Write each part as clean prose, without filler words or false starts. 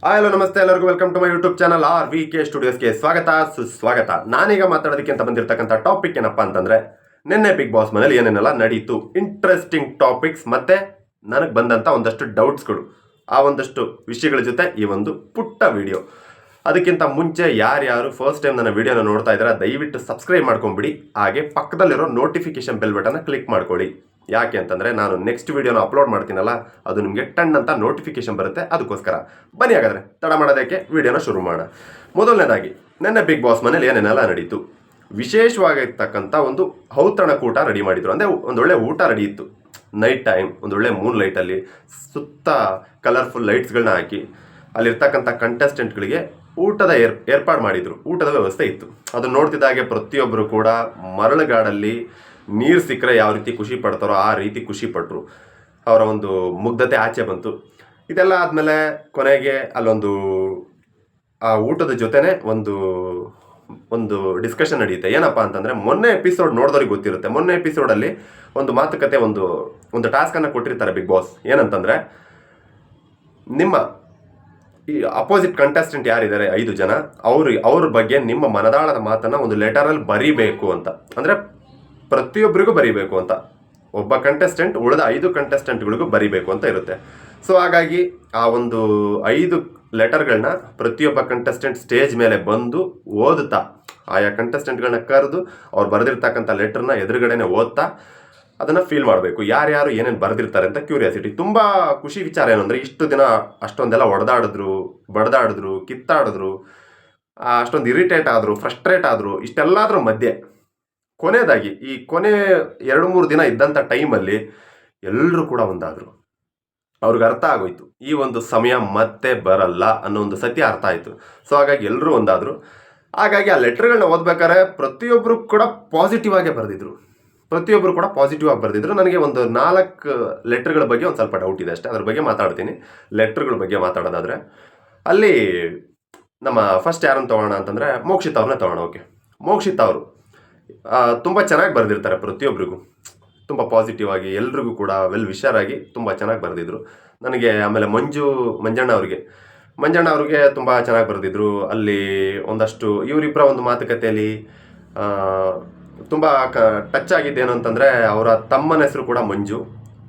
Hello ನಮಸ್ತೆ ಎಲ್ಲರಿಗೂ welcome to my YouTube channel RVK ಸ್ಟುಡಿಯೋಸ್ಗೆ ಸ್ವಾಗತ ಸುಸ್ವಾಗತ. ನಾನೀಗ ಮಾತಾಡೋದಕ್ಕೆ ಅಂತ ಬಂದಿರತಕ್ಕಂಥ ಟಾಪಿಕ್ ಏನಪ್ಪಾ ಅಂತಂದ್ರೆ, ನಿನ್ನೆ ಬಿಗ್ ಬಾಸ್ ಮನೇಲಿ ಏನೇನೆಲ್ಲ ನಡೀತು, ಇಂಟ್ರೆಸ್ಟಿಂಗ್ ಟಾಪಿಕ್ಸ್ ಮತ್ತೆ ನನಗೆ ಬಂದಂಥ ಒಂದಷ್ಟು ಡೌಟ್ಸ್ಗಳು, ಆ ಒಂದಷ್ಟು ವಿಷಯಗಳ ಜೊತೆ ಈ ಒಂದು ಪುಟ್ಟ ವಿಡಿಯೋ. ಅದಕ್ಕಿಂತ ಮುಂಚೆ ಯಾರ್ಯಾರು ಫಸ್ಟ್ ಟೈಮ್ ನನ್ನ ವಿಡಿಯೋನ ನೋಡ್ತಾ ಇದ್ದಾರೆ ದಯವಿಟ್ಟು ಸಬ್ಸ್ಕ್ರೈಬ್ ಮಾಡ್ಕೊಂಬಿಡಿ, ಹಾಗೆ ಪಕ್ಕದಲ್ಲಿರೋ ನೋಟಿಫಿಕೇಶನ್ ಬೆಲ್ ಬಟನ್ನ ಕ್ಲಿಕ್ ಮಾಡ್ಕೊಳ್ಳಿ. ಯಾಕೆ ಅಂತಂದರೆ ನಾನು ನೆಕ್ಸ್ಟ್ ವೀಡಿಯೋನ ಅಪ್ಲೋಡ್ ಮಾಡ್ತೀನಲ್ಲ, ಅದು ನಿಮಗೆ ಟನ್ ಅಂತ ನೋಟಿಫಿಕೇಶನ್ ಬರುತ್ತೆ. ಅದಕ್ಕೋಸ್ಕರ ಬನ್ನಿ ಹಾಗಾದರೆ ತಡ ಮಾಡೋದಕ್ಕೆ ವಿಡಿಯೋನ ಶುರು ಮಾಡೋಣ. ಮೊದಲನೇದಾಗಿ ನನ್ನ ಬಿಗ್ ಬಾಸ್ ಮನೇಲಿ ಏನೇನೆಲ್ಲ ನಡೀತು, ವಿಶೇಷವಾಗಿರ್ತಕ್ಕಂಥ ಒಂದು ಔತಣಕೂಟ ರೆಡಿ ಮಾಡಿದ್ರು. ಅಂದರೆ ಒಂದೊಳ್ಳೆ ಊಟ ರೆಡಿ ಇತ್ತು. ನೈಟ್ ಟೈಮ್ ಒಂದೊಳ್ಳೆ ಮೂನ್ ಲೈಟಲ್ಲಿ ಸುತ್ತ ಕಲರ್ಫುಲ್ ಲೈಟ್ಸ್ಗಳನ್ನ ಹಾಕಿ ಅಲ್ಲಿರ್ತಕ್ಕಂಥ ಕಂಟೆಸ್ಟೆಂಟ್ಗಳಿಗೆ ಊಟದ ಏರ್ಪಾಡು ಮಾಡಿದರು. ಊಟದ ವ್ಯವಸ್ಥೆ ಇತ್ತು. ಅದನ್ನು ನೋಡ್ತಿದ್ದಾಗೆ ಪ್ರತಿಯೊಬ್ಬರು ಕೂಡ ಮರಳುಗಾಡಲ್ಲಿ ನೀರು ಸಿಕ್ಕರೆ ಯಾವ ರೀತಿ ಖುಷಿ ಪಡ್ತಾರೋ ಆ ರೀತಿ ಖುಷಿ ಪಟ್ಟರು. ಅವರ ಒಂದು ಮುಗ್ಧತೆ ಆಚೆ ಬಂತು. ಇದೆಲ್ಲ ಆದಮೇಲೆ ಕೊನೆಗೆ ಅಲ್ಲೊಂದು ಆ ಊಟದ ಜೊತೆನೇ ಒಂದು ಡಿಸ್ಕಷನ್ ನಡೆಯುತ್ತೆ. ಏನಪ್ಪ ಅಂತಂದರೆ, ಮೊನ್ನೆ ಎಪಿಸೋಡ್ ನೋಡಿದವ್ರಿಗೆ ಗೊತ್ತಿರುತ್ತೆ. ಮೊನ್ನೆ ಎಪಿಸೋಡಲ್ಲಿ ಒಂದು ಮಾತುಕತೆ, ಒಂದು ಟಾಸ್ಕನ್ನು ಕೊಟ್ಟಿರ್ತಾರೆ ಬಿಗ್ ಬಾಸ್. ಏನಂತಂದರೆ, ನಿಮ್ಮ ಈ ಅಪೋಸಿಟ್ ಕಂಟೆಸ್ಟೆಂಟ್ ಯಾರಿದ್ದಾರೆ 5 ಜನ, ಅವ್ರ ಬಗ್ಗೆ ನಿಮ್ಮ ಮನದಾಳದ ಮಾತನ್ನು ಒಂದು ಲೆಟರಲ್ಲಿ ಬರೀಬೇಕು ಅಂತ. ಅಂದರೆ ಪ್ರತಿಯೊಬ್ಬರಿಗೂ ಬರೀಬೇಕು ಅಂತ. ಒಬ್ಬ ಕಂಟೆಸ್ಟೆಂಟ್ ಉಳಿದ 5 ಕಂಟೆಸ್ಟೆಂಟ್ಗಳಿಗೂ ಬರೀಬೇಕು ಅಂತ ಇರುತ್ತೆ. ಸೊ ಹಾಗಾಗಿ ಆ ಒಂದು 5 ಲೆಟರ್ಗಳನ್ನ ಪ್ರತಿಯೊಬ್ಬ ಕಂಟೆಸ್ಟೆಂಟ್ ಸ್ಟೇಜ್ ಮೇಲೆ ಬಂದು ಓದುತ್ತಾ, ಆಯಾ ಕಂಟೆಸ್ಟೆಂಟ್ಗಳನ್ನ ಕರೆದು ಅವ್ರು ಬರೆದಿರ್ತಕ್ಕಂಥ ಲೆಟರ್ನ ಎದುರುಗಡೆನೆ ಓದ್ತಾ ಅದನ್ನು ಫೀಲ್ ಮಾಡಬೇಕು. ಯಾರ್ಯಾರು ಏನೇನು ಬರೆದಿರ್ತಾರೆ ಅಂತ ಕ್ಯೂರಿಯಾಸಿಟಿ. ತುಂಬ ಖುಷಿ ವಿಚಾರ ಏನು ಅಂದರೆ, ಇಷ್ಟು ದಿನ ಅಷ್ಟೊಂದೆಲ್ಲ ಬಡ್ದಾಡಿದ್ರು, ಕಿತ್ತಾಡಿದ್ರು, ಅಷ್ಟೊಂದು ಇರಿಟೇಟ್ ಆದರು, ಫ್ರಸ್ಟ್ರೇಟ್ ಆದರು. ಇಷ್ಟೆಲ್ಲಾದ್ರೂ ಮಧ್ಯೆ ಕೊನೆಯದಾಗಿ ಈ ಕೊನೆ 2-3 ದಿನ ಇದ್ದಂಥ ಟೈಮಲ್ಲಿ ಎಲ್ಲರೂ ಕೂಡ ಒಂದಾದರು. ಅವ್ರಿಗೆ ಅರ್ಥ ಆಗೋಯ್ತು, ಈ ಒಂದು ಸಮಯ ಮತ್ತೆ ಬರಲ್ಲ ಅನ್ನೋ ಒಂದು ಸತ್ಯ ಅರ್ಥ ಆಯಿತು. ಸೊ ಹಾಗಾಗಿ ಎಲ್ಲರೂ ಒಂದಾದರು. ಹಾಗಾಗಿ ಆ ಲೆಟ್ರ್ಗಳನ್ನ ಓದ್ಬೇಕಾದ್ರೆ ಪ್ರತಿಯೊಬ್ಬರು ಕೂಡ ಪಾಸಿಟಿವ್ ಆಗೇ ಬರೆದಿದ್ರು. ನನಗೆ ಒಂದು 4 ಲೆಟ್ರ್ಗಳ ಬಗ್ಗೆ ಒಂದು ಸ್ವಲ್ಪ ಡೌಟ್ ಇದೆ ಅಷ್ಟೇ. ಅದ್ರ ಬಗ್ಗೆ ಮಾತಾಡ್ತೀನಿ. ಲೆಟ್ರ್ಗಳ ಬಗ್ಗೆ ಮಾತಾಡೋದಾದರೆ, ಅಲ್ಲಿ ನಮ್ಮ ಫಸ್ಟ್ ಯಾರನ್ನು ತೊಗೊಳ್ಳೋಣ ಅಂತಂದರೆ, ಮೋಕ್ಷಿತ್ ಅವ್ರನ್ನ ತೊಗೊಳ್ಳೋಣ. ಓಕೆ, ಮೋಕ್ಷಿತ್ ಅವರು ತುಂಬ ಚೆನ್ನಾಗಿ ಬರೆದಿರ್ತಾರೆ. ಪ್ರತಿಯೊಬ್ಬರಿಗೂ ತುಂಬ ಪಾಸಿಟಿವ್ ಆಗಿ, ಎಲ್ರಿಗೂ ಕೂಡ ವೆಲ್ ವಿಷರ್ ಆಗಿ ತುಂಬ ಚೆನ್ನಾಗಿ ಬರೆದಿದ್ರು ನನಗೆ. ಆಮೇಲೆ ಮಂಜಣ್ಣ ಅವ್ರಿಗೆ ತುಂಬ ಚೆನ್ನಾಗಿ ಬರೆದಿದ್ರು. ಅಲ್ಲಿ ಒಂದಷ್ಟು ಇವರಿಬ್ಬರ ಒಂದು ಮಾತುಕತೆಯಲ್ಲಿ ತುಂಬ ಟಚ್ ಆಗಿದ್ದೇನು ಅಂತಂದರೆ, ಅವರ ತಮ್ಮನ ಹೆಸರು ಕೂಡ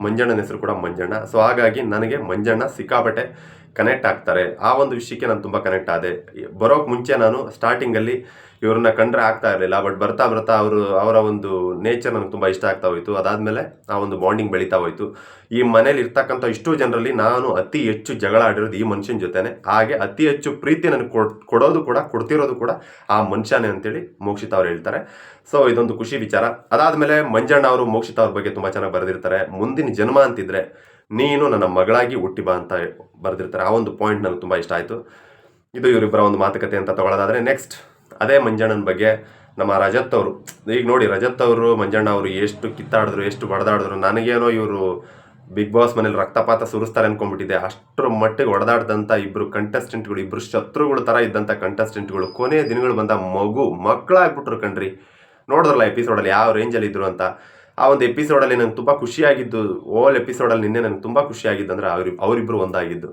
ಮಂಜಣ್ಣನ ಹೆಸರು ಕೂಡ ಮಂಜಣ್ಣ. ಸೊ ಹಾಗಾಗಿ ನನಗೆ ಮಂಜಣ್ಣ ಸಿಕ್ಕಾಪಟ್ಟೆ ಕನೆಕ್ಟ್ ಆಗ್ತಾರೆ. ಆ ಒಂದು ವಿಷಯಕ್ಕೆ ನಾನು ತುಂಬ ಕನೆಕ್ಟ್ ಆದೆ. ಬರೋಕ್ಕೆ ಮುಂಚೆ ನಾನು ಸ್ಟಾರ್ಟಿಂಗಲ್ಲಿ ಇವ್ರನ್ನ ಕಂಡ್ರೆ ಆಗ್ತಾ ಇರಲಿಲ್ಲ. ಬಟ್ ಬರ್ತಾ ಅವರ ಒಂದು ನೇಚರ್ ನನಗೆ ತುಂಬ ಇಷ್ಟ ಆಗ್ತಾ ಹೋಯಿತು. ಅದಾದಮೇಲೆ ಆ ಒಂದು ಬಾಂಡಿಂಗ್ ಬೆಳೀತಾ ಹೋಯಿತು. ಈ ಮನೇಲಿ ಇರ್ತಕ್ಕಂಥ ಇಷ್ಟೋ ಜನರಲ್ಲಿ ನಾನು ಅತಿ ಹೆಚ್ಚು ಜಗಳ ಆಡಿರೋದು ಈ ಮನುಷ್ಯನ ಜೊತೆನೆ. ಹಾಗೆ ಅತಿ ಹೆಚ್ಚು ಪ್ರೀತಿ ನನಗೆ ಕೊಡ್ತಿರೋದು ಕೂಡ ಆ ಮನುಷ್ಯನೇ ಅಂತೇಳಿ ಮೋಕ್ಷಿತ್ ಅವ್ರು ಹೇಳ್ತಾರೆ. ಸೊ ಇದೊಂದು ಖುಷಿ ವಿಚಾರ. ಅದಾದಮೇಲೆ ಮಂಜಣ್ಣ ಅವರು ಮೋಕ್ಷಿತ್ ಅವ್ರ ಬಗ್ಗೆ ತುಂಬ ಚೆನ್ನಾಗಿ ಬರೆದಿರ್ತಾರೆ. ಮುಂದಿನ ಜನ್ಮ ಅಂತಿದ್ರೆ ನೀನು ನನ್ನ ಮಗಳಾಗಿ ಹುಟ್ಟಿ ಬಾ ಅಂತ ಬರೆದಿರ್ತಾರೆ. ಆ ಒಂದು ಪಾಯಿಂಟ್ ನನಗೆ ತುಂಬ ಇಷ್ಟ ಆಯಿತು. ಇದು ಇವರಿಬ್ಬರ ಒಂದು ಮಾತುಕತೆ ಅಂತ ತಗೊಳ್ಳೋದಾದರೆ, ನೆಕ್ಸ್ಟ್ ಅದೇ ಮಂಜಣ್ಣನ ಬಗ್ಗೆ ನಮ್ಮ ರಜತ್ ಅವರು. ಈಗ ನೋಡಿ, ರಜತ್ ಅವರು ಮಂಜಣ್ಣ ಅವರು ಎಷ್ಟು ಕಿತ್ತಾಡಿದ್ರು, ಎಷ್ಟು ಬಡ್ದಾಡಿದ್ರು. ನನಗೇನೋ ಇವರು ಬಿಗ್ ಬಾಸ್ ಮನೇಲಿ ರಕ್ತಪಾತ ಸುರಿಸ್ತಾರೆ ಅಂದ್ಕೊಂಡ್ಬಿಟ್ಟಿದೆ. ಅಷ್ಟರ ಮಟ್ಟಿಗೆ ಹೊಡೆದಾಡ್ದಂಥ ಇಬ್ಬರು ಕಂಟೆಸ್ಟೆಂಟ್ಗಳು, ಇಬ್ಬರು ಶತ್ರುಗಳು ಥರ ಇದ್ದಂಥ ಕಂಟೆಸ್ಟೆಂಟ್ಗಳು ಕೊನೆಯ ದಿನಗಳು ಬಂದ ಮಕ್ಕಳಾಗ್ಬಿಟ್ರು ಕಣ್ರಿ. ನೋಡಿದ್ರಲ್ಲ ಎಪಿಸೋಡಲ್ಲಿ ಯಾವ ರೇಂಜಲ್ಲಿ ಇದ್ರು ಅಂತ. ಆ ಒಂದು ಎಪಿಸೋಡಲ್ಲಿ ನನಗೆ ತುಂಬ ಖುಷಿಯಾಗಿದ್ದು, ಓಲ್ ಎಪಿಸೋಡಲ್ಲಿ ನಿನ್ನೆ ನನಗೆ ತುಂಬ ಖುಷಿಯಾಗಿದ್ದು ಅಂದರೆ ಅವರಿಬ್ಬರು ಒಂದಾಗಿದ್ದು.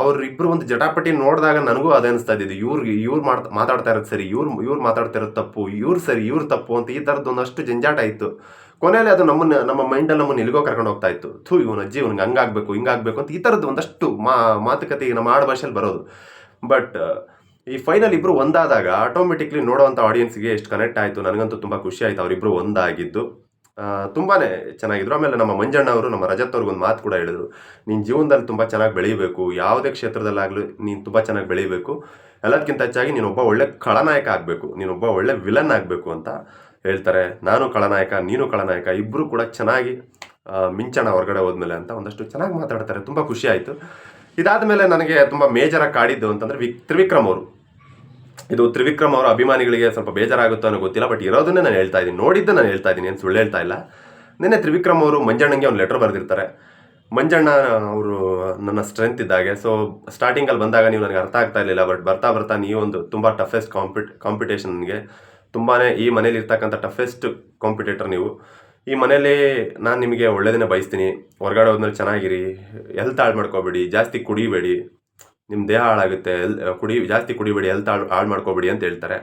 ಅವರಿಬ್ಬರು ಒಂದು ಜಟಾಪಟಿ ನೋಡಿದಾಗ ನನಗೂ ಅದೇ ಅನಿಸ್ತಾ ಇದ್ದಿದ್ದು, ಇವ್ರು ಮಾತಾಡ್ತಾ ಇರೋದು ಸರಿ, ಇವ್ರು ಮಾತಾಡ್ತಾ ಇರೋದು ತಪ್ಪು, ಇವ್ರು ತಪ್ಪು ಅಂತ ಈ ಥರದ್ದು ಒಂದಷ್ಟು ಜಂಜಾಟ ಇತ್ತು. ಕೊನೆಯಲ್ಲಿ ಅದು ನಮ್ಮ ಮೈಂಡಲ್ಲಿ ನಮ್ಮನ್ನು ಎಲ್ಲಿಗೋ ಕರ್ಕೊಂಡು ಹೋಗ್ತಾ ಇತ್ತು. ಇವನ ಅಜ್ಜಿ ಇವ್ನಿಗೆ ಹಂಗಾಗಬೇಕು ಹಿಂಗಾಗಬೇಕು ಅಂತ ಈ ಥರದ್ದು ಒಂದಷ್ಟು ಮಾತುಕತೆ ನಮ್ಮ ಆಡು ಭಾಷೆಯಲ್ಲಿ ಬರೋದು. ಬಟ್ ಈ ಫೈನಲ್ ಇಬ್ಬರು ಒಂದಾದಾಗ ಆಟೋಮೆಟಿಕ್ಲಿ ನೋಡೋವಂಥ ಆಡಿಯನ್ಸ್ಗೆ ಎಷ್ಟು ಕನೆಕ್ಟ್ ಆಯಿತು. ನನಗಂತೂ ತುಂಬ ಖುಷಿ ಆಯಿತು ಅವರಿಬ್ಬರು ಒಂದಾಗಿದ್ದು. ತುಂಬಾ ಚೆನ್ನಾಗಿದ್ರು. ಆಮೇಲೆ ನಮ್ಮ ಮಂಜಣ್ಣ ಅವರು ನಮ್ಮ ರಜತ್ ಅವ್ರಿಗೊಂದು ಮಾತು ಕೂಡ ಹೇಳಿದ್ರು, ನೀನು ಜೀವನದಲ್ಲಿ ತುಂಬ ಚೆನ್ನಾಗಿ ಬೆಳೀಬೇಕು, ಯಾವುದೇ ಕ್ಷೇತ್ರದಲ್ಲಾಗಲಿ ನೀನು ತುಂಬ ಚೆನ್ನಾಗಿ ಬೆಳೀಬೇಕು, ಎಲ್ಲದಕ್ಕಿಂತ ಹೆಚ್ಚಾಗಿ ನೀನೊಬ್ಬ ಒಳ್ಳೆ ಖಳನಾಯಕ ಆಗಬೇಕು, ನೀನೊಬ್ಬ ಒಳ್ಳೆ ವಿಲನ್ ಆಗಬೇಕು ಅಂತ ಹೇಳ್ತಾರೆ. ನಾನು ಖಳನಾಯಕ, ನೀನು ಖಳನಾಯಕ, ಇಬ್ಬರು ಕೂಡ ಚೆನ್ನಾಗಿ ಮಿಂಚಣ ಹೊರಗಡೆ ಹೋದ್ಮೇಲೆ ಅಂತ ಒಂದಷ್ಟು ಚೆನ್ನಾಗಿ ಮಾತಾಡ್ತಾರೆ. ತುಂಬ ಖುಷಿ ಆಯಿತು. ಇದಾದ ಮೇಲೆ ನನಗೆ ತುಂಬ ಮೇಜರಾಗಿ ಕಾಡಿದ್ದು ಅಂತಂದರೆ ತ್ರಿವಿಕ್ರಮ್ ಅವರು. ಇದು ತ್ರಿವಿಕ್ರಮ್ ಅವರ ಅಭಿಮಾನಿಗಳಿಗೆ ಸ್ವಲ್ಪ ಬೇಜಾರಾಗುತ್ತೋ ಅನ್ನೋ ಗೊತ್ತಿಲ್ಲ. ಬಟ್ ಇರೋದನ್ನೇ ನಾನು ಹೇಳ್ತಾ ಇದ್ದೀನಿ, ನೋಡಿದ್ದೆ ನಾನು ಹೇಳ್ತಾ ಇದ್ದೀನಿ, ಏನು ಸುಳ್ಳು ಹೇಳ್ತಾ ಇಲ್ಲ. ನಿನ್ನೆ ತ್ರಿವಿಕ್ರಮ್ ಅವರು ಮಂಜಣ್ಣಂಗೆ ಒಂದು ಲೆಟರ್ ಬರೆದಿರ್ತಾರೆ. ಮಂಜಣ್ಣ ಅವರು ನನ್ನ ಸ್ಟ್ರೆಂತ್ ಇದ್ದಾಗೆ. ಸೊ ಸ್ಟಾರ್ಟಿಂಗಲ್ಲಿ ಬಂದಾಗ ನೀವು ನನಗೆ ಅರ್ಥ ಆಗ್ತಾ ಇರಲಿಲ್ಲ. ಬಟ್ ಬರ್ತಾ ನೀವೊಂದು ತುಂಬ ಟಫೆಸ್ಟ್ ಕಾಂಪಿಟೇಷನ್. ನನಗೆ ತುಂಬಾ ಈ ಮನೇಲಿ ಇರ್ತಕ್ಕಂಥ ಟಫೆಸ್ಟ್ ಕಾಂಪಿಟೇಟರ್ ನೀವು. ಈ ಮನೇಲಿ ನಾನು ನಿಮಗೆ ಒಳ್ಳೆಯದನ್ನೇ ಬಯಸ್ತೀನಿ. ಹೊರಗಡೆ ಹೋದ್ಮೇಲೆ ಚೆನ್ನಾಗಿರಿ, ಹೆಲ್ತ್ ಹಾಳು ಮಾಡ್ಕೋಬೇಡಿ, ಜಾಸ್ತಿ ಕುಡಿಬೇಡಿ, ನಿಮ್ಮ ದೇಹ ಹಾಳಾಗುತ್ತೆ, ಜಾಸ್ತಿ ಕುಡಿಬೇಡಿ, ಹೆಲ್ತ್ ಹಾಳು ಮಾಡ್ಕೋಬೇಡಿ ಅಂತ ಹೇಳ್ತಾರೆ.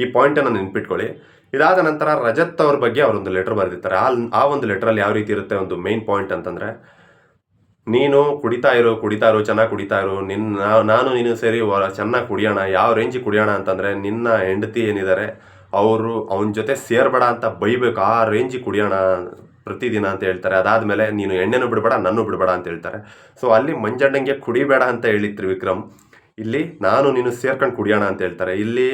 ಈ ಪಾಯಿಂಟನ್ನು ನೆನ್ಪಿಟ್ಕೊಳ್ಳಿ. ಇದಾದ ನಂತರ ರಜತ್ ಅವ್ರ ಬಗ್ಗೆ ಅವರೊಂದು ಲೆಟರ್ ಬರೆದಿರ್ತಾರೆ. ಆ ಒಂದು ಲೆಟ್ರಲ್ಲಿ ಯಾವ ರೀತಿ ಇರುತ್ತೆ ಒಂದು ಮೇನ್ ಪಾಯಿಂಟ್ ಅಂತಂದರೆ, ನೀನು ಕುಡಿತಾ ಇರು, ಚೆನ್ನಾಗಿ ಕುಡಿತಾ ಇರು, ನಾನು ನೀನು ಸೇರಿ ಚೆನ್ನಾಗಿ ಕುಡಿಯೋಣ. ಯಾವ ರೇಂಜಿಗೆ ಕುಡಿಯೋಣ ಅಂತಂದರೆ, ನಿನ್ನ ಹೆಂಡತಿ ಏನಿದ್ದಾರೆ ಅವನ ಜೊತೆ ಸೇರ್ಬೇಡ ಅಂತ ಬೈಬೇಕು, ಆ ರೇಂಜಿಗೆ ಕುಡಿಯೋಣ ಪ್ರತಿದಿನ ಅಂತ ಹೇಳ್ತಾರೆ. ಅದಾದಮೇಲೆ ನೀನು ಎಣ್ಣೆನೂ ಬಿಡಬೇಡ, ನನ್ನೂ ಬಿಡಬೇಡ ಅಂತ ಹೇಳ್ತಾರೆ. ಸೊ ಅಲ್ಲಿ ಮಂಜಣ್ಣಂಗೆ ಕುಡಿಬೇಡ ಅಂತ ಹೇಳಿ ತ್ರಿವಿಕ್ರಮ್, ಇಲ್ಲಿ ನಾನು ನೀನು ಸೇರ್ಕೊಂಡು ಕುಡಿಯೋಣ ಅಂತ ಹೇಳ್ತಾರೆ. ಇಲ್ಲಿ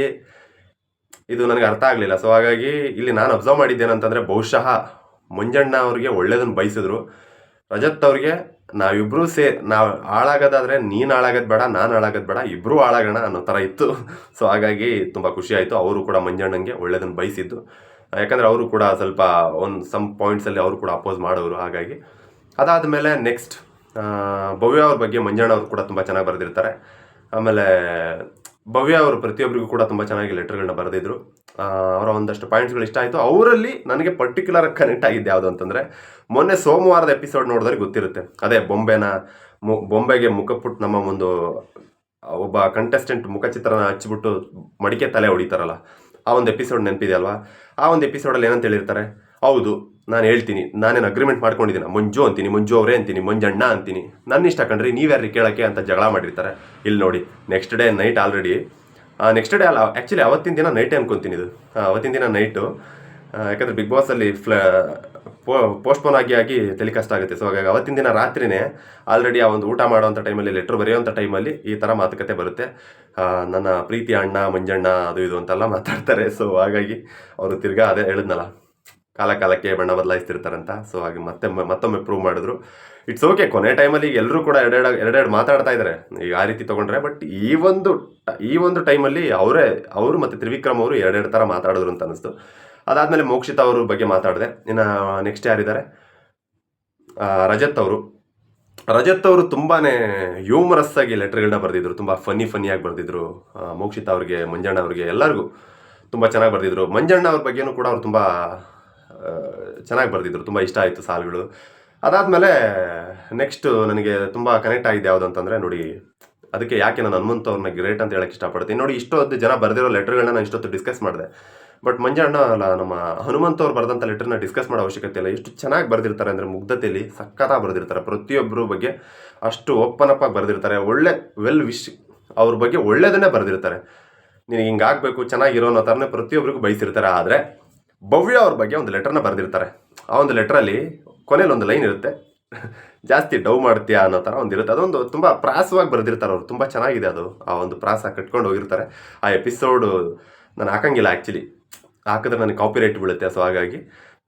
ಇದು ನನಗೆ ಅರ್ಥ ಆಗಲಿಲ್ಲ. ಸೊ ಹಾಗಾಗಿ ಇಲ್ಲಿ ನಾನು ಅಬ್ಸರ್ವ್ ಮಾಡಿದ್ದೇನಂತಂದರೆ, ಬಹುಶಃ ಮಂಜಣ್ಣ ಅವ್ರಿಗೆ ಒಳ್ಳೇದನ್ನು ಬಯಸಿದ್ರು, ರಜತ್ ಅವ್ರಿಗೆ ನಾವಿಬ್ಬರೂ ನಾವು ಹಾಳಾಗೋದಾದರೆ ನೀನು ಹಾಳಾಗೋದು ಬೇಡ, ನಾನು ಹಾಳಾಗೋದು ಬೇಡ, ಇಬ್ಬರೂ ಹಾಳಾಗೋಣ ಅನ್ನೋ ಥರ ಇತ್ತು. ಸೊ ಹಾಗಾಗಿ ತುಂಬ ಖುಷಿ ಆಯಿತು. ಅವರು ಕೂಡ ಮಂಜಣ್ಣಂಗೆ ಒಳ್ಳೇದನ್ನು ಬಯಸಿದ್ದು, ಯಾಕಂದರೆ ಅವರು ಕೂಡ ಸ್ವಲ್ಪ ಸಮ್ ಪಾಯಿಂಟ್ಸಲ್ಲಿ ಅವರು ಕೂಡ ಅಪೋಸ್ ಮಾಡೋರು. ಹಾಗಾಗಿ ಅದಾದಮೇಲೆ ನೆಕ್ಸ್ಟ್ ಭವ್ಯ ಅವ್ರ ಬಗ್ಗೆ ಮಂಜಣ್ಣ ಅವರು ಕೂಡ ತುಂಬ ಚೆನ್ನಾಗಿ ಬರೆದಿರ್ತಾರೆ. ಆಮೇಲೆ ಭವ್ಯ ಅವರು ಪ್ರತಿಯೊಬ್ಬರಿಗೂ ಕೂಡ ತುಂಬ ಚೆನ್ನಾಗಿ ಲೆಟರ್ಗಳನ್ನ ಬರೆದಿದ್ರು. ಅವರ ಒಂದಷ್ಟು ಪಾಯಿಂಟ್ಸ್ಗಳು ಇಷ್ಟ ಆಯಿತು. ಅವರಲ್ಲಿ ನನಗೆ ಪರ್ಟಿಕ್ಯುಲರ್ ಕನೆಕ್ಟ್ ಆಗಿದ್ದು ಯಾವುದು ಅಂತಂದರೆ, ಮೊನ್ನೆ ಸೋಮವಾರದ ಎಪಿಸೋಡ್ ನೋಡಿದ್ರೆ ಗೊತ್ತಿರುತ್ತೆ. ಅದೇ ಬೊಂಬೆಗೆ ಮುಖಪುಟ್ಟು ನಮ್ಮ ಒಂದು ಒಬ್ಬ ಕಂಟೆಸ್ಟೆಂಟ್ ಮುಖಚಿತ್ರನ ಹಚ್ಚಿಬಿಟ್ಟು ಮಡಿಕೆ ತಲೆ ಹೊಡಿತಾರಲ್ಲ, ಆ ಒಂದು ಎಪಿಸೋಡ್ ನೆನಪಿದೆಯಲ್ವಾ? ಆ ಒಂದು ಎಪಿಸೋಡಲ್ಲಿ ಏನಂತ ಹೇಳಿರ್ತಾರೆ, ಹೌದು ನಾನು ಹೇಳ್ತೀನಿ, ನಾನೇನು ಅಗ್ರಿಮೆಂಟ್ ಮಾಡ್ಕೊಂಡಿದ್ದೀನಿ, ಮಂಜು ಅಂತೀನಿ, ಮಂಜು ಅವರೇ ಅಂತೀನಿ, ಮಂಜಣ್ಣ ಅಂತೀನಿ, ನನ್ನ ಇಷ್ಟ ಕಣ್ರಿ, ನೀವ್ಯಾರು ಕೇಳೋಕ್ಕೆ ಅಂತ ಜಗಳ ಮಾಡಿರ್ತಾರೆ. ಇಲ್ಲಿ ನೋಡಿ, next day night already, next day ಅಲ್ಲ ಆ್ಯಕ್ಚುಲಿ ಅವತ್ತಿನ ದಿನ ನೈಟೇ ಅನ್ಕೊತೀನಿ ಇದು, ಅವತ್ತಿನ ದಿನ ನೈಟು, ಯಾಕಂದರೆ ಬಿಗ್ ಬಾಸಲ್ಲಿ ಪೋಸ್ಟ್ಪೋನ್ ಆಗಿ ಟೆಲಿಕಾಸ್ಟ್ ಆಗುತ್ತೆ. ಸೊ ಹಾಗಾಗಿ ಅವತ್ತಿನ ದಿನ ರಾತ್ರಿನೇ ಆಲ್ರೆಡಿ ಆ ಒಂದು ಊಟ ಮಾಡೋವಂಥ ಟೈಮಲ್ಲಿ, ಲೆಟ್ರ್ ಬರೆಯೋವಂಥ ಟೈಮಲ್ಲಿ ಈ ಥರ ಮಾತುಕತೆ ಬರುತ್ತೆ. ನನ್ನ ಪ್ರೀತಿ ಅಣ್ಣ ಮಂಜಣ್ಣ ಅದು ಇದು ಅಂತೆಲ್ಲ ಮಾತಾಡ್ತಾರೆ. ಸೊ ಹಾಗಾಗಿ ಅವರು ತಿರ್ಗಾ ಅದೇ ಹೇಳಿದ್ನಲ್ಲ, ಕಾಲಕ್ಕೆ ಬಣ್ಣ ಬದಲಾಯಿಸ್ತಿರ್ತಾರಂತ. ಸೊ ಹಾಗೆ ಮತ್ತೊಮ್ಮೆ ಪ್ರೂವ್ ಮಾಡಿದ್ರು. ಇಟ್ಸ್ ಓಕೆ, ಕೊನೆ ಟೈಮಲ್ಲಿ ಎಲ್ಲರೂ ಕೂಡ ಎರಡೆರಡು ಮಾತಾಡ್ತಾ ಇದ್ದಾರೆ ಈಗ ಆ ರೀತಿ ತೊಗೊಂಡ್ರೆ. ಬಟ್ ಈ ಒಂದು ಟೈಮಲ್ಲಿ ಅವರು ಮತ್ತು ತ್ರಿವಿಕ್ರಮ್ ಅವರು ಎರಡೆರಡು ಥರ ಮಾತಾಡಿದ್ರು ಅಂತ ಅನಿಸ್ತು. ಅದಾದಮೇಲೆ ಮೋಕ್ಷಿತಾ ಅವ್ರ ಬಗ್ಗೆ ಮಾತಾಡಿದೆ. ಇನ್ನು ನೆಕ್ಸ್ಟ್ ಯಾರಿದ್ದಾರೆ, ರಜತ್ ಅವರು ತುಂಬಾ ಹ್ಯೂಮರಸ್ ಆಗಿ ಲೆಟರ್ಗಳನ್ನ ಬರೆದಿದ್ರು, ತುಂಬ ಫನ್ನಿಯಾಗಿ ಬರೆದಿದ್ರು. ಮೋಕ್ಷಿತಾ ಅವ್ರಿಗೆ, ಮಂಜಣ್ಣ ಅವ್ರಿಗೆ, ಎಲ್ಲರಿಗೂ ತುಂಬ ಚೆನ್ನಾಗಿ ಬರೆದಿದ್ರು. ಮಂಜಣ್ಣ ಅವ್ರ ಬಗ್ಗೆನೂ ಕೂಡ ಅವ್ರು ತುಂಬ ಚೆನ್ನಾಗಿ ಬರೆದಿದ್ರು, ತುಂಬ ಇಷ್ಟ ಆಯಿತು ಸಾಲುಗಳು. ಅದಾದಮೇಲೆ ನೆಕ್ಸ್ಟ್ ನನಗೆ ತುಂಬ ಕನೆಕ್ಟ್ ಆಗಿದೆ ಯಾವುದು ಅಂತಂದರೆ, ನೋಡಿ ಅದಕ್ಕೆ ಯಾಕೆ ನಾನು ಹನುಮಂತ ಅವ್ರನ್ನ ಗ್ರೇಟ್ ಅಂತ ಹೇಳಕ್ಕೆ ಇಷ್ಟಪಡ್ತೀನಿ. ನೋಡಿ, ಇಷ್ಟೊಂದು ಜನ ಬರೆದಿರೋ ಲೆಟರ್ಗಳನ್ನ ನಾನು ಇಷ್ಟೊತ್ತು ಡಿಸ್ಕಸ್ ಮಾಡಿದೆ. ಬಟ್ ಮಂಜಣ್ಣ ಅಲ್ಲ, ನಮ್ಮ ಹನುಮಂತ ಅವ್ರು ಬರೆದಂಥ ಲೆಟರ್ನ ಡಿಸ್ಕಸ್ ಮಾಡೋ ಅವಶ್ಯಕತೆ ಇಲ್ಲ. ಎಷ್ಟು ಚೆನ್ನಾಗಿ ಬರೆದಿರ್ತಾರೆ ಅಂದರೆ, ಮುಗ್ಧತೆಯಲ್ಲಿ ಸಖತ್ತಾಗಿ ಬರೆದಿರ್ತಾರೆ. ಪ್ರತಿಯೊಬ್ಬರ ಬಗ್ಗೆ ಅಷ್ಟು ಓಪನ್ ಅಪ್ ಆಗಿ ಬರೆದಿರ್ತಾರೆ. ಒಳ್ಳೆ ಅವ್ರ ಬಗ್ಗೆ ಒಳ್ಳೆಯದನ್ನೇ ಬರೆದಿರ್ತಾರೆ. ನಿನಗೆ ಹಿಂಗಾಗಬೇಕು, ಚೆನ್ನಾಗಿರೋ ಅನ್ನೋ ಥರನೇ ಪ್ರತಿಯೊಬ್ಬರಿಗೂ ಬಯಸಿರ್ತಾರೆ. ಆದರೆ ಭವ್ಯ ಅವ್ರ ಬಗ್ಗೆ ಒಂದು ಲೆಟರ್ನ ಬರೆದಿರ್ತಾರೆ. ಆ ಒಂದು ಲೆಟ್ರಲ್ಲಿ ಕೊನೆಯಲ್ಲಿ ಒಂದು ಲೈನ್ ಇರುತ್ತೆ, ಜಾಸ್ತಿ ಡವ್ ಮಾಡ್ತೀಯಾ ಅನ್ನೋ ಥರ ಒಂದಿರುತ್ತೆ. ಅದೊಂದು ತುಂಬ ಪ್ರಾಸವಾಗಿ ಬರೆದಿರ್ತಾರೆ ಅವರು, ತುಂಬ ಚೆನ್ನಾಗಿದೆ ಅದು. ಆ ಒಂದು ಪ್ರಾಸ ಕಟ್ಕೊಂಡು ಹೋಗಿರ್ತಾರೆ. ಆ ಎಪಿಸೋಡು ನಾನು ಹಾಕಂಗಿಲ್ಲ ಆ್ಯಕ್ಚುಲಿ, ಹಾಕಿದ್ರೆ ನನಗೆ ಕಾಪಿರೈಟ್ ಬೀಳುತ್ತೆ. ಸೊ ಹಾಗಾಗಿ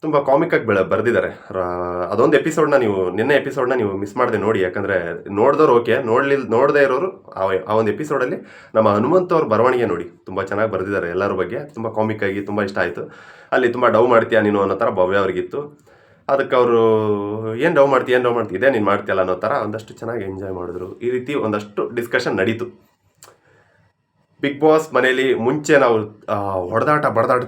ತುಂಬ ಕಾಮಿಕಾಗಿ ಬರೆದಿದ್ದಾರೆ. ಅದೊಂದು ಎಪಿಸೋಡ್ನ ನಿನ್ನೆ ಎಪಿಸೋಡ್ನ ನೀವು ಮಿಸ್ ಮಾಡದೆ ನೋಡಿ. ಯಾಕಂದರೆ ನೋಡಿದವ್ರು ಓಕೆ, ನೋಡದೇ ಇರೋರು ಆ ಒಂದು ಎಪಿಸೋಡಲ್ಲಿ ನಮ್ಮ ಹನುಮಂತ ಅವ್ರ ಬರವಣಿಗೆ ನೋಡಿ, ತುಂಬ ಚೆನ್ನಾಗಿ ಬರೆದಿದ್ದಾರೆ ಎಲ್ಲರ ಬಗ್ಗೆ. ತುಂಬ ಕಾಮಿಕಾಗಿ ತುಂಬ ಇಷ್ಟ ಆಯಿತು. ಅಲ್ಲಿ ತುಂಬ ಡವ್ ಮಾಡ್ತೀಯಾ ನೀನು ಅನ್ನೋ ಥರ ಭವ್ಯ ಅವ್ರಿಗಿತ್ತು. ಅದಕ್ಕೆ ಅವರು ಏನು ಡವ್ ಮಾಡ್ತೀಯ ಇದೇ ನೀನು ಮಾಡ್ತೀಯಲ್ಲ ಅನ್ನೋ ಥರ ಒಂದಷ್ಟು ಚೆನ್ನಾಗಿ ಎಂಜಾಯ್ ಮಾಡಿದ್ರು. ಈ ರೀತಿ ಒಂದಷ್ಟು ಡಿಸ್ಕಷನ್ ನಡೀತು. ಬಿಗ್ ಬಾಸ್ ಮನೇಲಿ ಮುಂಚೆ ನಾವು ಬಡದಾಟ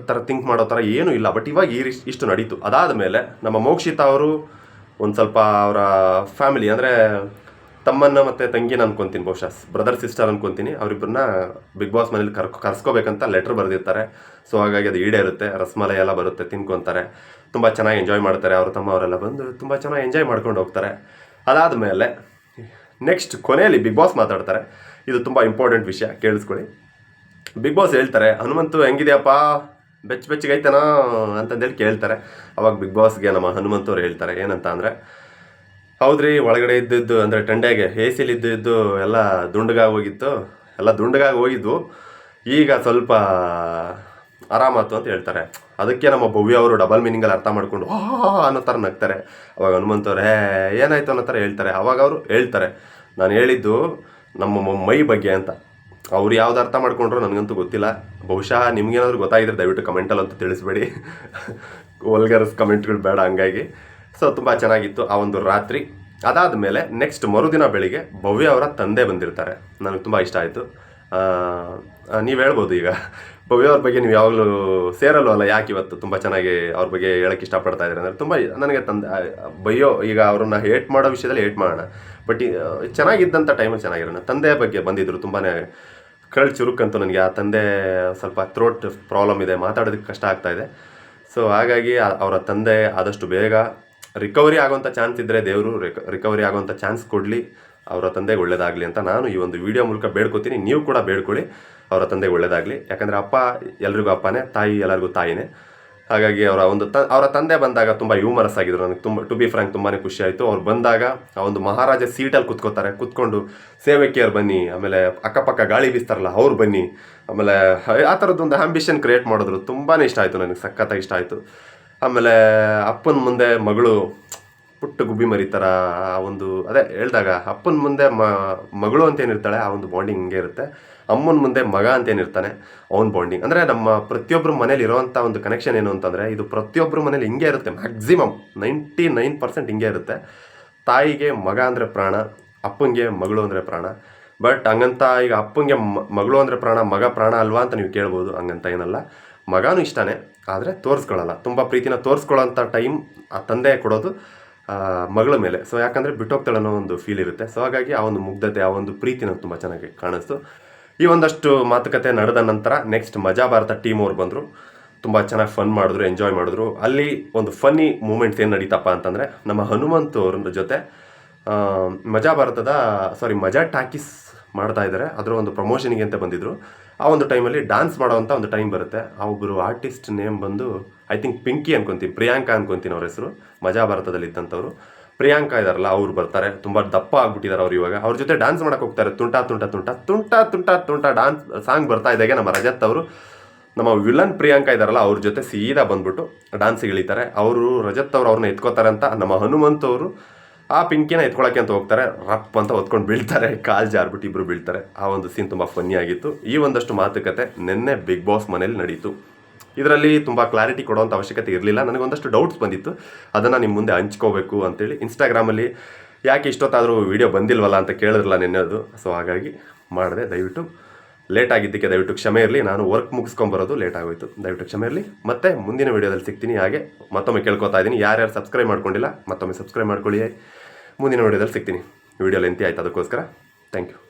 ಥರ ಥಿಂಕ್ ಮಾಡೋ ಥರ ಏನೂ ಇಲ್ಲ. ಬಟ್ ಇವಾಗ ಇಷ್ಟು ನಡೀತು. ಅದಾದ ಮೇಲೆ ನಮ್ಮ ಮೋಕ್ಷಿತಾ ಅವರು ಒಂದು ಸ್ವಲ್ಪ ಅವರ ಫ್ಯಾಮಿಲಿ, ಅಂದರೆ ತಮ್ಮನ್ನ ಮತ್ತು ತಂಗಿನ ಅನ್ಕೊತೀನಿ, ಬಹುಶಃ ಬ್ರದರ್ ಸಿಸ್ಟರ್ ಅನ್ಕೊತೀನಿ, ಅವರಿಬ್ಬರನ್ನ ಬಿಗ್ ಬಾಸ್ ಮನೇಲಿ ಕರ್ಸ್ಕೋಬೇಕಂತ ಲೆಟ್ರ್ ಬರೆದಿರ್ತಾರೆ. ಸೊ ಹಾಗಾಗಿ ಅದು ಈಡೇರುತ್ತೆ. ರಸಮಲೈ ಎಲ್ಲ ಬರುತ್ತೆ, ತಿನ್ಕೊತಾರೆ, ತುಂಬ ಚೆನ್ನಾಗಿ ಎಂಜಾಯ್ ಮಾಡ್ತಾರೆ. ಅವ್ರ ತಮ್ಮವರೆಲ್ಲ ಬಂದು ತುಂಬ ಚೆನ್ನಾಗಿ ಎಂಜಾಯ್ ಮಾಡ್ಕೊಂಡು ಹೋಗ್ತಾರೆ. ಅದಾದಮೇಲೆ ನೆಕ್ಸ್ಟ್ ಕೊನೆಯಲ್ಲಿ ಬಿಗ್ ಬಾಸ್ ಮಾತಾಡ್ತಾರೆ. ಇದು ತುಂಬ ಇಂಪಾರ್ಟೆಂಟ್ ವಿಷಯ, ಕೇಳಿಸ್ಕೊಳ್ಳಿ. ಬಿಗ್ ಬಾಸ್ ಹೇಳ್ತಾರೆ, ಹನುಮಂತು ಹೆಂಗಿದೆಯಪ್ಪ, ಬೆಚ್ಚಗೈತನೋ ಅಂತಂದೇಳಿ ಕೇಳ್ತಾರೆ. ಅವಾಗ ಬಿಗ್ ಬಾಸ್ಗೆ ನಮ್ಮ ಹನುಮಂತವ್ರು ಹೇಳ್ತಾರೆ ಏನಂತ ಅಂದರೆ, ಹೌದ್ರಿ, ಒಳಗಡೆ ಇದ್ದಿದ್ದು ಅಂದರೆ ಟೆಂಡೆಗೆ AC ಇದ್ದು ಎಲ್ಲ ದುಂಡಗಾಗಿ ಹೋಗಿದ್ವು, ಈಗ ಸ್ವಲ್ಪ ಆರಾಮಾತು ಅಂತ ಹೇಳ್ತಾರೆ. ಅದಕ್ಕೆ ನಮ್ಮ ಭವ್ಯ ಅವರು ಡಬಲ್ ಮೀನಿಂಗಲ್ಲಿ ಅರ್ಥ ಮಾಡ್ಕೊಂಡು ಅನ್ನೋ ಥರ ನಗ್ತಾರೆ. ಅವಾಗ ಹನುಮಂತವ್ರು ಏನಾಯ್ತು ಅನ್ನೋ ಥರ ಹೇಳ್ತಾರೆ. ಅವಾಗ ಅವರು ಹೇಳ್ತಾರೆ, ನಾನು ಹೇಳಿದ್ದು ನಮ್ಮ ಮೈ ಬಗ್ಗೆ ಅಂತ. ಅವ್ರು ಯಾವ್ದು ಅರ್ಥ ಮಾಡ್ಕೊಂಡ್ರು ನನಗಂತೂ ಗೊತ್ತಿಲ್ಲ. ಬಹುಶಃ ನಿಮ್ಗೇನಾದರೂ ಗೊತ್ತಾಗಿದ್ರೆ ದಯವಿಟ್ಟು ಕಮೆಂಟಲ್ಲಂತೂ ತಿಳಿಸ್ಬೇಡಿ, ವಲ್ಗರ್ಸ್ ಕಮೆಂಟ್ಗಳು ಬೇಡ. ಹಂಗಾಗಿ ಸೊ ತುಂಬ ಚೆನ್ನಾಗಿತ್ತು ಆ ಒಂದು ರಾತ್ರಿ. ಅದಾದ ಮೇಲೆ ನೆಕ್ಸ್ಟ್ ಮರುದಿನ ಬೆಳಿಗ್ಗೆ ಭವ್ಯ ಅವರ ತಂದೆ ಬಂದಿರ್ತಾರೆ. ನನಗೆ ತುಂಬ ಇಷ್ಟ ಆಯಿತು. ನೀವು ಹೇಳ್ಬೋದು, ಈಗ ಭವ್ಯ ಅವ್ರ ಬಗ್ಗೆ ನೀವು ಯಾವಾಗಲೂ ಸೇರಲ್ವಲ್ಲ, ಯಾಕೆ ಇವತ್ತು ತುಂಬ ಚೆನ್ನಾಗಿ ಅವ್ರ ಬಗ್ಗೆ ಹೇಳೋಕ್ಕೆ ಇಷ್ಟಪಡ್ತಾ ಇದ್ದಾರೆ ಅಂದರೆ, ತುಂಬ ನನಗೆ ಈಗ ಅವ್ರನ್ನ ಹೇಟ್ ಮಾಡೋ ವಿಷಯದಲ್ಲಿ ಹೇಟ್ ಮಾಡೋಣ, ಬಟ್ ಚೆನ್ನಾಗಿದ್ದಂಥ ಟೈಮಲ್ಲಿ ಚೆನ್ನಾಗಿರೋಣ. ತಂದೆ ಬಗ್ಗೆ ಬಂದಿದ್ದರು, ತುಂಬಾ ಕಳ್ಳು ಚುರುಕಂತೂ ನನಗೆ. ಆ ತಂದೆ ಸ್ವಲ್ಪ ಥ್ರೋಟ್ ಪ್ರಾಬ್ಲಮ್ ಇದೆ, ಮಾತಾಡೋದಕ್ಕೆ ಕಷ್ಟ ಆಗ್ತಾಯಿದೆ. ಸೊ ಹಾಗಾಗಿ ಅವರ ತಂದೆ ಆದಷ್ಟು ಬೇಗ ರಿಕವರಿ ಆಗೋವಂಥ ಚಾನ್ಸ್ ಇದ್ದರೆ ದೇವರು ರಿಕವರಿ ಆಗೋವಂಥ ಚಾನ್ಸ್ ಕೊಡಲಿ, ಅವರ ತಂದೆಗೆ ಒಳ್ಳೇದಾಗಲಿ ಅಂತ ನಾನು ಈ ಒಂದು ವಿಡಿಯೋ ಮೂಲಕ ಬೇಡ್ಕೋತೀನಿ. ನೀವು ಕೂಡ ಬೇಡ್ಕೊಳ್ಳಿ ಅವರ ತಂದೆಗೆ ಒಳ್ಳೇದಾಗಲಿ. ಯಾಕಂದರೆ ಅಪ್ಪ ಎಲ್ರಿಗೂ ಅಪ್ಪನೇ, ತಾಯಿ ಎಲ್ಲರಿಗೂ ತಾಯಿನೇ. ಹಾಗಾಗಿ ಅವರ ತಂದೆ ಬಂದಾಗ ತುಂಬ ಹ್ಯೂಮರಸ್ ಆಗಿದ್ರು. ನನಗೆ ಟು ಬಿ ಫ್ರ್ಯಾಂಕ್ ತುಂಬಾ ಖುಷಿ ಆಯಿತು. ಅವ್ರು ಬಂದಾಗ ಆ ಒಂದು ಮಹಾರಾಜ ಸೀಟಲ್ಲಿ ಕುತ್ಕೊಂಡು ಸೇವಕಿಯರು ಬನ್ನಿ, ಆಮೇಲೆ ಅಕ್ಕಪಕ್ಕ ಗಾಳಿ ಬೀಸ್ತಾರಲ್ಲ ಅವ್ರು ಬನ್ನಿ, ಆಮೇಲೆ ಆ ಥರದ್ದೊಂದು ಆಂಬಿಷನ್ ಕ್ರಿಯೇಟ್ ಮಾಡಿದ್ರು. ತುಂಬಾ ಇಷ್ಟ ಆಯಿತು ನನಗೆ, ಸಖತ್ತಾಗಿ ಇಷ್ಟ ಆಯಿತು. ಆಮೇಲೆ ಅಪ್ಪನ ಮುಂದೆ ಮಗಳು ಪುಟ್ಟ ಗುಬ್ಬಿ ಮರಿತಾರ, ಆ ಒಂದು ಅದೇ ಹೇಳಿದಾಗ ಅಪ್ಪನ ಮುಂದೆ ಮಗಳು ಅಂತೇನಿರ್ತಾಳೆ ಆ ಒಂದು ಬಾಂಡಿಂಗ್ ಹಿಂಗೆ ಇರುತ್ತೆ. ಅಮ್ಮನ ಮುಂದೆ ಮಗ ಅಂತೇನಿರ್ತಾನೆ ಅವನ ಬಾಂಡಿಂಗ್. ಅಂದರೆ ನಮ್ಮ ಪ್ರತಿಯೊಬ್ಬರ ಮನೇಲಿ ಇರೋವಂಥ ಒಂದು ಕನೆಕ್ಷನ್ ಏನು ಅಂತಂದರೆ ಇದು ಪ್ರತಿಯೊಬ್ಬರ ಮನೇಲಿ ಹಿಂಗೆ ಇರುತ್ತೆ. ಮ್ಯಾಕ್ಸಿಮಮ್ 99% ಹಿಂಗೆ ಇರುತ್ತೆ. ತಾಯಿಗೆ ಮಗ ಅಂದರೆ ಪ್ರಾಣ, ಅಪ್ಪನಿಗೆ ಮಗಳು ಅಂದರೆ ಪ್ರಾಣ. ಬಟ್ ಹಂಗಂತ ಈಗ ಅಪ್ಪನಿಗೆ ಮಗಳು ಅಂದರೆ ಪ್ರಾಣ, ಮಗ ಪ್ರಾಣ ಅಲ್ವಾ ಅಂತ ನೀವು ಕೇಳ್ಬೋದು. ಹಂಗಂತ ಏನಲ್ಲ, ಮಗನೂ ಇಷ್ಟನೇ, ಆದರೆ ತೋರಿಸ್ಕೊಳ್ಳಲ್ಲ. ತುಂಬ ಪ್ರೀತಿನ ತೋರಿಸ್ಕೊಳ್ಳೋಂಥ ಟೈಮ್ ಆ ತಂದೆ ಕೊಡೋದು ಮಗಳ ಮೇಲೆ. ಸೊ ಯಾಕಂದರೆ ಬಿಟ್ಟೋಗ್ತಾಳೆ ಅನ್ನೋ ಒಂದು ಫೀಲ್ ಇರುತ್ತೆ. ಸೊ ಹಾಗಾಗಿ ಆ ಒಂದು ಮುಗ್ಧತೆ, ಆ ಒಂದು ಪ್ರೀತಿನ ತುಂಬ ಚೆನ್ನಾಗಿ ಕಾಣಿಸ್ತು. ಈ ಒಂದಷ್ಟು ಮಾತುಕತೆ ನಡೆದ ನಂತರ ನೆಕ್ಸ್ಟ್ ಮಜಾ ಭಾರತ ಟೀಮ್ ಅವ್ರು ಬಂದರು. ತುಂಬ ಚೆನ್ನಾಗಿ ಫನ್ ಮಾಡಿದ್ರು, ಎಂಜಾಯ್ ಮಾಡಿದ್ರು. ಅಲ್ಲಿ ಒಂದು ಫನ್ನಿ ಮೂಮೆಂಟ್ಸ್ ಏನು ನಡೀತಪ್ಪ ಅಂತಂದರೆ, ನಮ್ಮ ಹನುಮಂತ್ ಅವ್ರ ಜೊತೆ ಮಜಾ ಟಾಕೀಸ್ ಮಾಡ್ತಾ ಇದ್ದಾರೆ. ಅದರ ಒಂದು ಪ್ರಮೋಷನಿಗೆ ಅಂತ ಬಂದಿದ್ದರು. ಆ ಒಂದು ಟೈಮಲ್ಲಿ ಡ್ಯಾನ್ಸ್ ಮಾಡೋವಂಥ ಒಂದು ಟೈಮ್ ಬರುತ್ತೆ. ಆ ಒಬ್ಬರು ಆರ್ಟಿಸ್ಟ್ ನೇಮ್ ಬಂದು ಐ ಥಿಂಕ್ ಪಿಂಕಿ ಅನ್ಕೊತೀನಿ, ಪ್ರಿಯಾಂಕಾ ಅನ್ಕೊತೀನಿ ಅವ್ರ ಹೆಸರು. ಮಜಾ ಭಾರತದಲ್ಲಿ ಇದ್ದಂಥವ್ರು ಪ್ರಿಯಾಂಕಾ ಇದಾರಲ್ಲ ಅವ್ರು ಬರ್ತಾರೆ. ತುಂಬ ದಪ್ಪ ಆಗ್ಬಿಟ್ಟಿದ್ದಾರೆ ಅವ್ರು ಇವಾಗ. ಅವ್ರ ಜೊತೆ ಡ್ಯಾನ್ಸ್ ಮಾಡೋಕೆ ಹೋಗ್ತಾರೆ. ತುಂಟ ಡ್ಯಾನ್ಸ್ ಸಾಂಗ್ ಬರ್ತಾ ಇದ್ದಾಗೆ ನಮ್ಮ ರಜತ್ ಅವರು, ನಮ್ಮ ವಿಲನ್ ಪ್ರಿಯಾಂಕಾ ಇದಾರಲ್ಲ ಅವ್ರ ಜೊತೆ ಸೀದಾ ಬಂದ್ಬಿಟ್ಟು ಡ್ಯಾನ್ಸಿಗೆ ಇಳಿತಾರೆ. ರಜತ್ ಅವರು ಅವ್ರನ್ನ ಎತ್ಕೋತಾರೆ ಅಂತ ನಮ್ಮ ಹನುಮಂತ್ ಅವರು ಆ ಪಿಂಕಿನ ಎತ್ಕೊಳ್ಳೋಕ್ಕೆ ಅಂತ ಹೋಗ್ತಾರೆ. ರಪ್ ಅಂತ ಹೊತ್ಕೊಂಡು ಬೀಳ್ತಾರೆ, ಕಾಲು ಜಾರ್ಬಿಟ್ಟು ಇಬ್ಬರು ಬೀಳ್ತಾರೆ. ಆ ಒಂದು ಸೀನ್ ತುಂಬ ಫನ್ನಿ ಆಗಿತ್ತು. ಈ ಒಂದಷ್ಟು ಮಾತುಕತೆ ನಿನ್ನೆ ಬಿಗ್ ಬಾಸ್ ಮನೇಲಿ ನಡೀತು. ಇದರಲ್ಲಿ ತುಂಬ ಕ್ಲಾರಿಟಿ ಕೊಡೋವಂಥ ಅವಶ್ಯಕತೆ ಇರಲಿಲ್ಲ. ನನಗೊಂದಷ್ಟು ಡೌಟ್ಸ್ ಬಂದಿತ್ತು, ಅದನ್ನು ನಿಮ್ಮ ಮುಂದೆ ಹಂಚ್ಕೋಬೇಕು ಅಂತೇಳಿ. ಇನ್ಸ್ಟಾಗ್ರಾಮಲ್ಲಿ ಯಾಕೆ ಇಷ್ಟೊತ್ತಾದರೂ ವೀಡಿಯೋ ಬಂದಿಲ್ವಲ್ಲ ಅಂತ ಕೇಳಿದ್ರಲ್ಲ ನಿನ್ನೆದು. ಸೊ ಹಾಗಾಗಿ ಮಾಡಿದೆ. ದಯವಿಟ್ಟು ಲೇಟ್ ಆಗಿದ್ದಕ್ಕೆ ದಯವಿಟ್ಟು ಕ್ಷಮೆ ಇರಲಿ. ನಾನು ವರ್ಕ್ ಮುಗಿಸ್ಕೊಂಬರೋದು ಲೇಟ್ ಆಗೋಯ್ತು, ದಯವಿಟ್ಟು ಕ್ಷಮೆ ಇರಲಿ. ಮತ್ತೆ ಮುಂದಿನ ವೀಡಿಯೋದಲ್ಲಿ ಸಿಗ್ತೀನಿ. ಹಾಗೆ ಮತ್ತೊಮ್ಮೆ ಕೇಳ್ಕೊತಾ ಇದ್ದೀನಿ, ಯಾರ್ಯಾರು ಸಬ್ಸ್ಕ್ರೈಬ್ ಮಾಡ್ಕೊಂಡಿಲ್ಲ ಮತ್ತೊಮ್ಮೆ ಸಬ್ಸ್ಕ್ರೈಬ್ ಮಾಡ್ಕೊಳ್ಳಿ. ಮುಂದಿನ ವೀಡಿಯೋದಲ್ಲಿ ಸಿಗ್ತೀನಿ. ವೀಡಿಯೋ ಲೆಂತಿ ಆಯ್ತು, ಅದಕ್ಕೋಸ್ಕರ ಥ್ಯಾಂಕ್ ಯು.